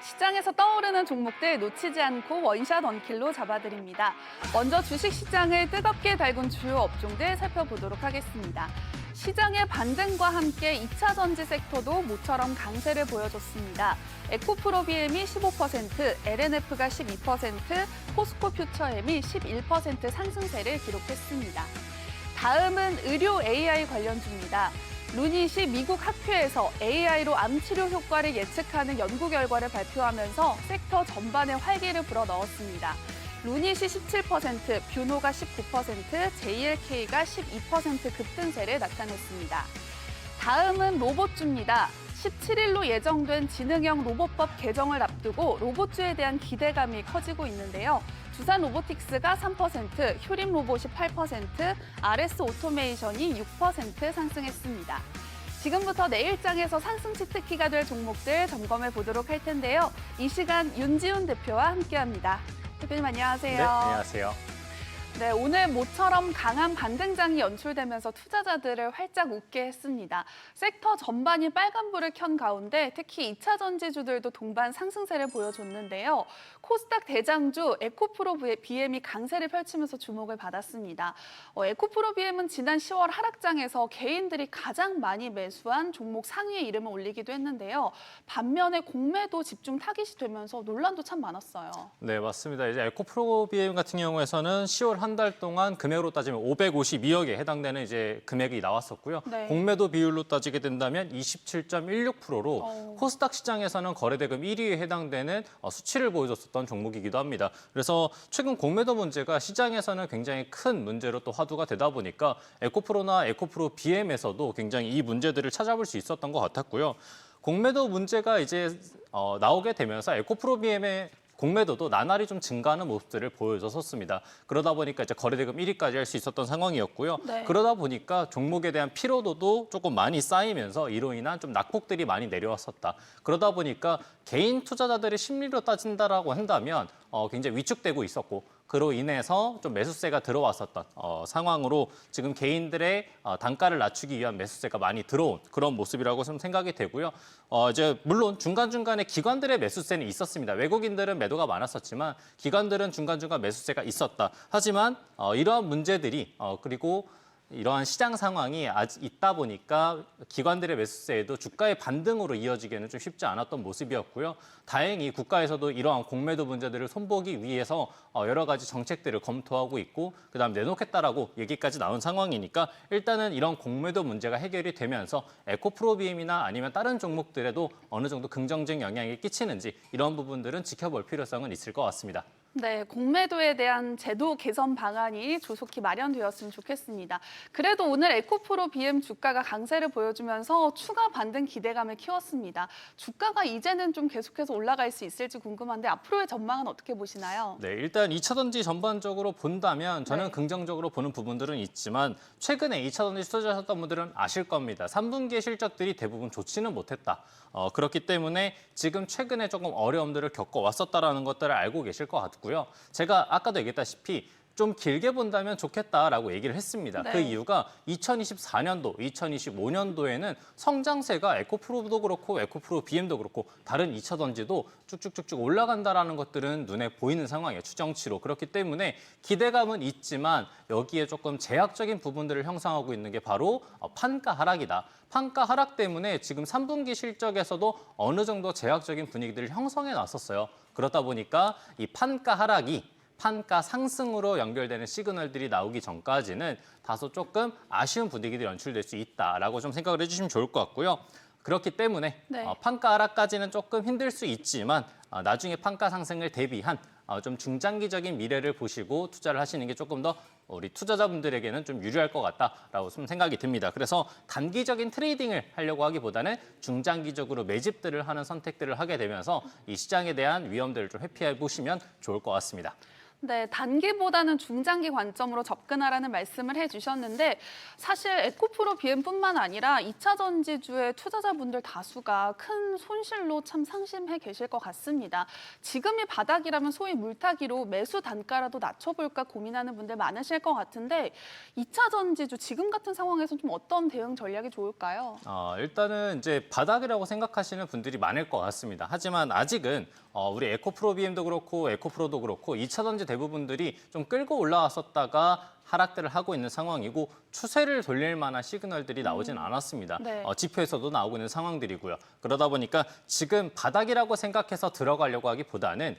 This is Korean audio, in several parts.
시장에서 떠오르는 종목들 놓치지 않고 원샷 원킬로 잡아드립니다. 먼저 주식시장을 뜨겁게 달군 주요 업종들 살펴보도록 하겠습니다. 시장의 반등과 함께 2차 전지 섹터도 모처럼 강세를 보여줬습니다. 에코프로 BM이 15%, LNF가 12%, 포스코 퓨처엠이 11% 상승세를 기록했습니다. 다음은 의료 AI 관련주입니다. 루닛이 미국 학회에서 AI로 암 치료 효과를 예측하는 연구 결과를 발표하면서 섹터 전반에 활기를 불어넣었습니다. 루닛이 17%, 뷰노가 19%, JLK가 12% 급등세를 나타냈습니다. 다음은 로봇주입니다. 17일로 예정된 지능형 로봇법 개정을 앞두고 로봇주에 대한 기대감이 커지고 있는데요. 두산 로보틱스가 3%, 효림 로봇이 8%, RS 오토메이션이 6% 상승했습니다. 지금부터 내일장에서 상승 치트키가 될 종목들 점검해 보도록 할 텐데요. 이 시간 윤지훈 대표와 함께합니다. 대표님 안녕하세요. 네, 안녕하세요. 네, 오늘 모처럼 강한 반등장이 연출되면서 투자자들을 활짝 웃게 했습니다. 섹터 전반이 빨간불을 켠 가운데 특히 2차 전지주들도 동반 상승세를 보여줬는데요. 코스닥 대장주 에코프로 BM이 강세를 펼치면서 주목을 받았습니다. 에코프로 BM은 지난 10월 하락장에서 개인들이 가장 많이 매수한 종목 상위에 이름을 올리기도 했는데요. 반면에 공매도 집중 타깃이 되면서 논란도 참 많았어요. 네, 맞습니다. 이제 에코프로 BM 같은 경우에서는 10월 한 달 동안 금액으로 따지면 552억에 해당되는 이제 금액이 나왔었고요. 네. 공매도 비율로 따지게 된다면 27.16%로 코스닥 시장에서는 거래대금 1위에 해당되는 수치를 보여줬었던 종목이기도 합니다. 그래서 최근 공매도 문제가 시장에서는 굉장히 큰 문제로 또 화두가 되다 보니까 에코프로나 에코프로 BM에서도 굉장히 이 문제들을 찾아볼 수 있었던 것 같았고요. 공매도 문제가 이제 나오게 되면서 에코프로 BM의 공매도도 나날이 좀 증가하는 모습들을 보여줬었습니다. 그러다 보니까 이제 거래대금 1위까지 할 수 있었던 상황이었고요. 네. 그러다 보니까 종목에 대한 피로도도 조금 많이 쌓이면서 이로 인한 좀 낙폭들이 많이 내려왔었다. 그러다 보니까 개인 투자자들의 심리로 따진다라고 한다면 굉장히 위축되고 있었고 그로 인해서 좀 매수세가 들어왔었던 상황으로 지금 개인들의 단가를 낮추기 위한 매수세가 많이 들어온 그런 모습이라고 좀 생각이 되고요. 이제 물론 중간중간에 기관들의 매수세는 있었습니다. 외국인들은 매도가 많았었지만 기관들은 중간중간 매수세가 있었다. 하지만 이러한 문제들이 그리고 이러한 시장 상황이 아직 있다 보니까 기관들의 매수세에도 주가의 반등으로 이어지기에는 좀 쉽지 않았던 모습이었고요. 다행히 국가에서도 이러한 공매도 문제들을 손보기 위해서 여러 가지 정책들을 검토하고 있고 그다음 내놓겠다라고 얘기까지 나온 상황이니까 일단은 이런 공매도 문제가 해결이 되면서 에코프로 BM이나 아니면 다른 종목들에도 어느 정도 긍정적 영향이 끼치는지 이런 부분들은 지켜볼 필요성은 있을 것 같습니다. 네, 공매도에 대한 제도 개선 방안이 조속히 마련되었으면 좋겠습니다. 그래도 오늘 에코프로 BM 주가가 강세를 보여주면서 추가 반등 기대감을 키웠습니다. 주가가 이제는 좀 계속해서 올라갈 수 있을지 궁금한데 앞으로의 전망은 어떻게 보시나요? 네, 일단 2차 전지 전반적으로 본다면 저는 네. 긍정적으로 보는 부분들은 있지만 최근에 2차 전지 투자하셨던 분들은 아실 겁니다. 3분기의 실적들이 대부분 좋지는 못했다. 그렇기 때문에 지금 최근에 조금 어려움들을 겪어왔었다라는 것들을 알고 계실 것 같고요. 제가 아까도 얘기했다시피 좀 길게 본다면 좋겠다라고 얘기를 했습니다. 네. 그 이유가 2024년도, 2025년도에는 성장세가 에코프로도 그렇고 에코프로 BM도 그렇고 다른 2차 전지도 쭉쭉쭉쭉 올라간다라는 것들은 눈에 보이는 상황이에요. 추정치로. 그렇기 때문에 기대감은 있지만 여기에 조금 제약적인 부분들을 형성하고 있는 게 바로 판가 하락이다. 판가 하락 때문에 지금 3분기 실적에서도 어느 정도 제약적인 분위기들을 형성해 놨었어요. 그러다 보니까 이 판가 하락이 판가 상승으로 연결되는 시그널들이 나오기 전까지는 다소 조금 아쉬운 분위기들이 연출될 수 있다라고 좀 생각을 해주시면 좋을 것 같고요. 그렇기 때문에 네. 판가 하락까지는 조금 힘들 수 있지만 나중에 판가 상승을 대비한 좀 중장기적인 미래를 보시고 투자를 하시는 게 조금 더 우리 투자자분들에게는 좀 유리할 것 같다라고 좀 생각이 듭니다. 그래서 단기적인 트레이딩을 하려고 하기보다는 중장기적으로 매집들을 하는 선택들을 하게 되면서 이 시장에 대한 위험들을 좀 회피해 보시면 좋을 것 같습니다. 네, 단기보다는 중장기 관점으로 접근하라는 말씀을 해주셨는데 사실 에코프로 BM뿐만 아니라 2차 전지주의 투자자분들 다수가 큰 손실로 참 상심해 계실 것 같습니다. 지금이 바닥이라면 소위 물타기로 매수 단가라도 낮춰볼까 고민하는 분들 많으실 것 같은데 2차 전지주 지금 같은 상황에서 좀 어떤 대응 전략이 좋을까요? 일단은 이제 바닥이라고 생각하시는 분들이 많을 것 같습니다. 하지만 아직은 우리 에코프로 BM도 그렇고 에코프로도 그렇고 2차 전지 대부분들이 좀 끌고 올라왔었다가 하락들을 하고 있는 상황이고 추세를 돌릴 만한 시그널들이 나오진 않았습니다. 네. 지표에서도 나오고 있는 상황들이고요. 그러다 보니까 지금 바닥이라고 생각해서 들어가려고 하기보다는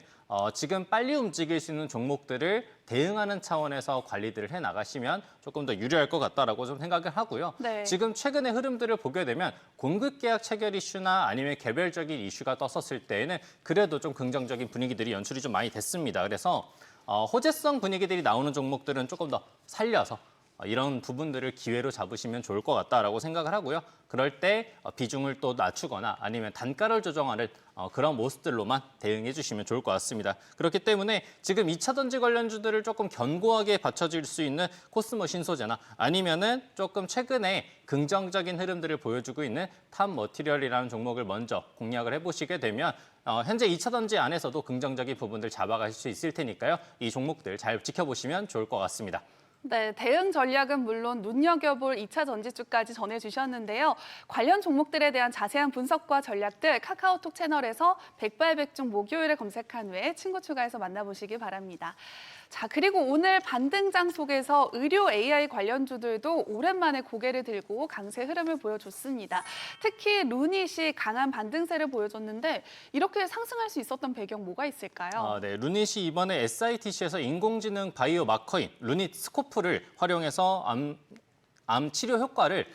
지금 빨리 움직일 수 있는 종목들을 대응하는 차원에서 관리들을 해 나가시면 조금 더 유리할 것 같다라고 좀 생각을 하고요. 네. 지금 최근의 흐름들을 보게 되면 공급 계약 체결 이슈나 아니면 개별적인 이슈가 떴었을 때에는 그래도 좀 긍정적인 분위기들이 연출이 좀 많이 됐습니다. 그래서 호재성 분위기들이 나오는 종목들은 조금 더 살려서 이런 부분들을 기회로 잡으시면 좋을 것 같다라고 생각을 하고요. 그럴 때 비중을 또 낮추거나 아니면 단가를 조정하는 그런 모습들로만 대응해 주시면 좋을 것 같습니다. 그렇기 때문에 지금 2차 전지 관련주들을 조금 견고하게 받쳐줄 수 있는 코스모 신소재나 아니면은 조금 최근에 긍정적인 흐름들을 보여주고 있는 탑 머티리얼이라는 종목을 먼저 공략을 해보시게 되면 현재 2차 전지 안에서도 긍정적인 부분들 잡아가실 수 있을 테니까요. 이 종목들 잘 지켜보시면 좋을 것 같습니다. 네, 대응 전략은 물론 눈여겨볼 2차 전지주까지 전해주셨는데요. 관련 종목들에 대한 자세한 분석과 전략들 카카오톡 채널에서 백발백중 목요일에 검색한 후에 친구 추가해서 만나보시기 바랍니다. 자, 그리고 오늘 반등장 속에서 의료 AI 관련주들도 오랜만에 고개를 들고 강세 흐름을 보여줬습니다. 특히 루닛이 강한 반등세를 보여줬는데 이렇게 상승할 수 있었던 배경 뭐가 있을까요? 네, 루닛이 이번에 SITC에서 인공지능 바이오 마커인 루닛 스코프를 활용해서 암 치료 효과를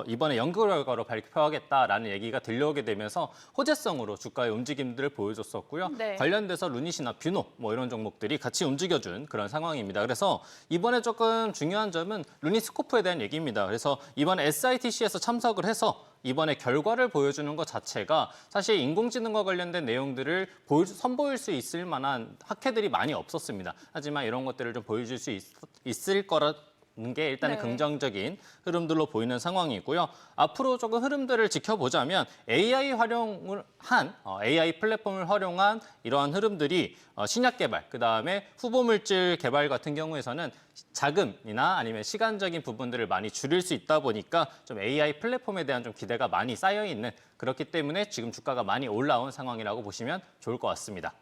이번에 연구 결과로 발표하겠다라는 얘기가 들려오게 되면서 호재성으로 주가의 움직임들을 보여줬었고요. 네. 관련돼서 루닛이나 뷰노 이런 종목들이 같이 움직여준 그런 상황입니다. 그래서 이번에 조금 중요한 점은 루닛 스코프에 대한 얘기입니다. 그래서 이번에 SITC에서 참석을 해서 이번에 결과를 보여주는 것 자체가 사실 인공지능과 관련된 내용들을 선보일 수 있을 만한 학회들이 많이 없었습니다. 하지만 이런 것들을 좀 보여줄 수 있을 거라 게 일단은 네. 긍정적인 흐름들로 보이는 상황이고요. 앞으로 조금 흐름들을 지켜보자면 AI 활용을 한 AI 플랫폼을 활용한 이러한 흐름들이 신약 개발, 그다음에 후보 물질 개발 같은 경우에서는 자금이나 아니면 시간적인 부분들을 많이 줄일 수 있다 보니까 좀 AI 플랫폼에 대한 좀 기대가 많이 쌓여 있는 그렇기 때문에 지금 주가가 많이 올라온 상황이라고 보시면 좋을 것 같습니다.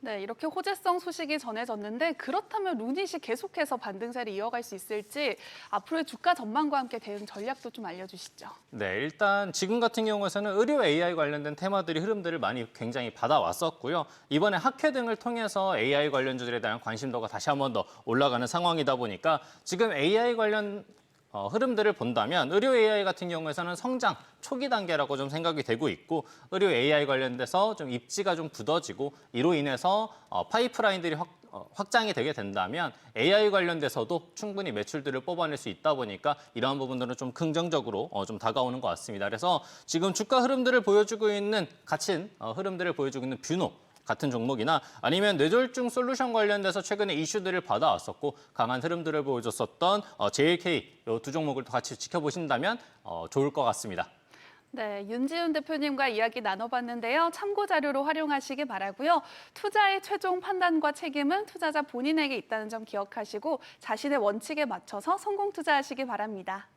네, 이렇게 호재성 소식이 전해졌는데 그렇다면 루닛이 계속해서 반등세를 이어갈 수 있을지 앞으로의 주가 전망과 함께 대응 전략도 좀 알려주시죠. 네, 일단 지금 같은 경우에는 의료 AI 관련된 테마들이 흐름들을 많이 굉장히 받아왔었고요. 이번에 학회 등을 통해서 AI 관련주들에 대한 관심도가 다시 한 번 더 올라가는 상황이다 보니까 지금 AI 관련 흐름들을 본다면 의료 AI 같은 경우에는 성장 초기 단계라고 좀 생각이 되고 있고 의료 AI 관련돼서 좀 입지가 좀 굳어지고 이로 인해서 파이프라인들이 확장이 되게 된다면 AI 관련돼서도 충분히 매출들을 뽑아낼 수 있다 보니까 이러한 부분들은 좀 긍정적으로 좀 다가오는 것 같습니다. 그래서 지금 주가 흐름들을 보여주고 있는 같은 흐름들을 보여주고 있는 뷰노 같은 종목이나 아니면 뇌졸중 솔루션 관련돼서 최근에 이슈들을 받아왔었고 강한 흐름들을 보여줬었던 JLK 이 두 종목을 같이 지켜보신다면 좋을 것 같습니다. 네, 윤지훈 대표님과 이야기 나눠봤는데요. 참고 자료로 활용하시기 바라고요. 투자의 최종 판단과 책임은 투자자 본인에게 있다는 점 기억하시고 자신의 원칙에 맞춰서 성공 투자하시기 바랍니다.